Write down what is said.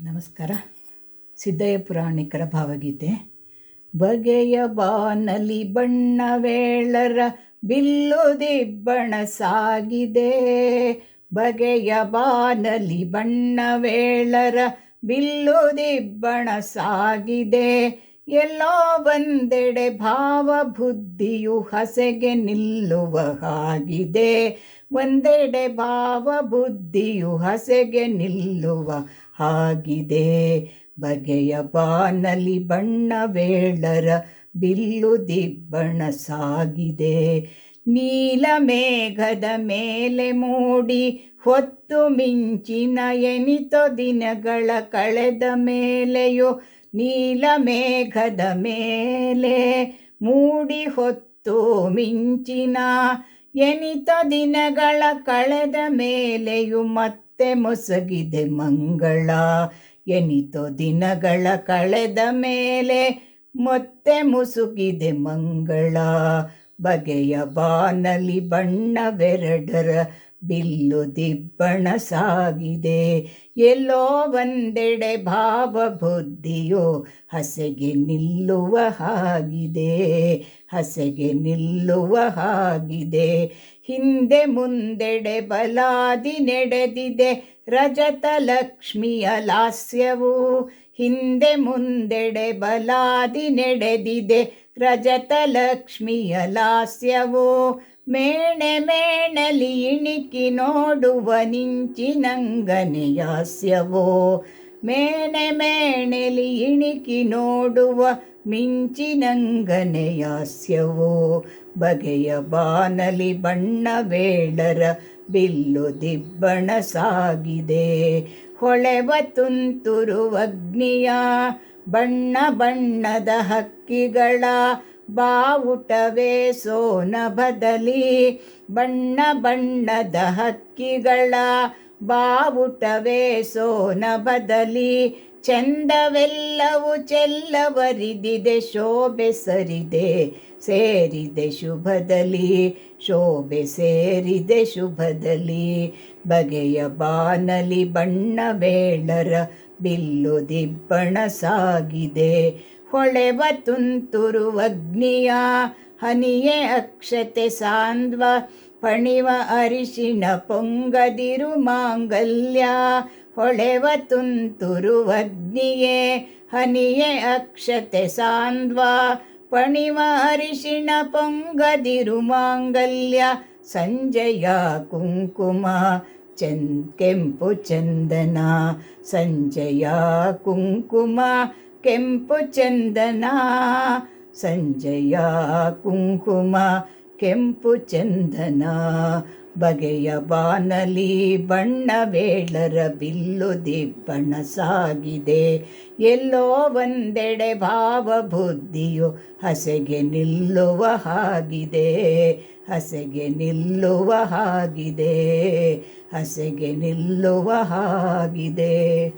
ನಮಸ್ಕಾರ. ಸಿದ್ದಯ್ಯ ಪುರಾಣಿಕರ ಭಾವಗೀತೆ. ಬಗೆಯ ಬಾನಲಿ ಬಣ್ಣವೇಳರ ಬಿಲ್ಲು ದಿಬ್ಬಣ ಸಾಗಿದೆ. ಬಗೆಯ ಬಾನಲಿ ಬಣ್ಣವೇಳರ ಬಿಲ್ಲು ದಿಬ್ಬಣ ಸಾಗಿದೆ. ಎಲ್ಲೋ ಒಂದೆಡೆ ಭಾವ ಬುದ್ಧಿಯು ಹಸೆಗೆ ನಿಲ್ಲುವ ಹಾಗಿದೆ. ಒಂದೆಡೆ ಭಾವ ಬುದ್ಧಿಯು ಹಸೆಗೆ ನಿಲ್ಲುವ ಹಾಗಿದೆ. ಬಗೆಯ ಬಾನಲಿ ಬಣ್ಣವೇಳರ ಬಿಲ್ಲು ದಿಬ್ಬಣ ಸಾಗಿದೆ. ನೀಲ ಮೇಘದ ಮೇಲೆ ಮೂಡಿ ಹೊತ್ತು ಮಿಂಚಿನ ಎನಿತೋ ದಿನಗಳ ಕಳೆದ ಮೇಲೆಯೋ. ನೀಲ ಮೇಘದ ಮೇಲೆ ಮೂಡಿ ಹೊತ್ತು ಮಿಂಚಿನ ಎನಿತ ದಿನಗಳ ಕಳೆದ ಮೇಲೆಯು ಮತ್ತೆ ಮೊಸಗಿದೆ ಮಂಗಳ. ಎನಿತೋ ದಿನಗಳ ಕಳೆದ ಮೇಲೆ ಮತ್ತೆ ಮುಸುಗಿದೆ ಮಂಗಳ. ಬಗೆಯ ಬಾನಲಿ ಬಣ್ಣವೆರಡರ ಬಿಲ್ಲು ದಿಬ್ಬಣ ಸಾಗಿದೆ. ಎಲ್ಲೋ ಒಂದೆಡೆ ಭಾವ ಬುದ್ಧಿಯೋ ಹಸೆಗೆ ನಿಲ್ಲುವ ಹಾಗಿದೆ. ಹಸೆಗೆ ನಿಲ್ಲುವ ಹಾಗಿದೆ. ಹಿಂದೆ ಮುಂದೆಡೆ ಬಲಾದಿ ನಡೆದಿದೆ ರಜತ ಲಕ್ಷ್ಮಿಯ ಲಾಸ್ಯವು. ಹಿಂದೆ ಮುಂದೆಡೆ ಬಲಾದಿ ನಡೆದಿದೆ ರಜತ ಲಕ್ಷ್ಮಿಯ ಲಾಸ್ಯವು. ಮೇಣೆ ಮೇಣಲಿ ಇಣಿಕಿ ನೋಡುವ ನಿಂಚಿನಂಗನೆಯಾಸ್ಯವೋ. ಮೇಣೆ ಮೇಣಲಿ ಇಣಿಕಿ ನೋಡುವ ಮಿಂಚಿನಂಗನೆಯಾಸ್ಯವೋ. ಬಗೆಯ ಬಾನಲಿ ಬಣ್ಣವೇಳರ ಬಿಲ್ಲು ದಿಬ್ಬಣ ಸಾಗಿದೆ. ಹೊಳೆವ ತುಂತುರು ಅಗ್ನಿಯ ಬಣ್ಣ ಬಣ್ಣದ ಹಕ್ಕಿಗಳ ಬಾವುಟವೇ ಸೋನಭದಲ್ಲಿ. ಬಣ್ಣ ಬಣ್ಣದ ಹಕ್ಕಿಗಳ ಬಾವುಟವೇ ಸೋನಭದಲ್ಲಿ. ಚಂದವೆಲ್ಲವೂ ಚೆಲ್ಲವರಿದಿದೆ ಶೋಭೆ ಸರಿದೆ ಸೇರಿದೆ ಶುಭದಲ್ಲಿ. ಶೋಭೆ ಸೇರಿದೆ ಶುಭದಲ್ಲಿ. ಬಗೆಯ ಬಾನಲಿ ಬಣ್ಣವೇಳರ ಬಿಲ್ಲು ದಿಬ್ಬಣ ಸಾಗಿದೆ. ಹೊಳೆವ ತುಂತುರು ಅಗ್ನಿಯ ಹನಿಯೇ ಅಕ್ಷತೆ ಸಾಂದ್ವ ಪಣಿವ ಅರಿಶಿಣ ಪೊಂಗದಿರು ಮಾಂಗಲ್ಯ. ಹೊಳೆವ ತುಂತುರು ಅಗ್ನಿಯೇ ಹನಿಯೇ ಅಕ್ಷತೆ ಸಾಂದ್ವ ಪಣಿವ ಅರಿಶಿಣ ಪೊಂಗದಿರು ಮಾಂಗಲ್ಯ. ಸಂಜೆಯ ಕುಂಕುಮ ಕೆಂಪು ಚಂದನ. ಸಂಜೆಯ ಕುಂಕುಮ ಕೆಂಪು ಚಂದನ. ಸಂಜೆಯ ಕುಂಕುಮ ಕೆಂಪು ಚಂದನ. ಬಗೆಯ ಬಾನಲಿ ಬಣ್ಣವೇಳರ ಬಿಲ್ಲು ದಿಬ್ಬಣ ಸಾಗಿದೆ. ಎಲ್ಲೋ ಒಂದೆಡೆ ಭಾವ ಬುದ್ಧಿಯು ಹಸೆಗೆ ನಿಲ್ಲುವ ಹಾಗಿದೆ. ಹಸೆಗೆ ನಿಲ್ಲುವ ಹಾಗಿದೆ. ಹಸೆಗೆ ನಿಲ್ಲುವ ಹಾಗಿದೆ.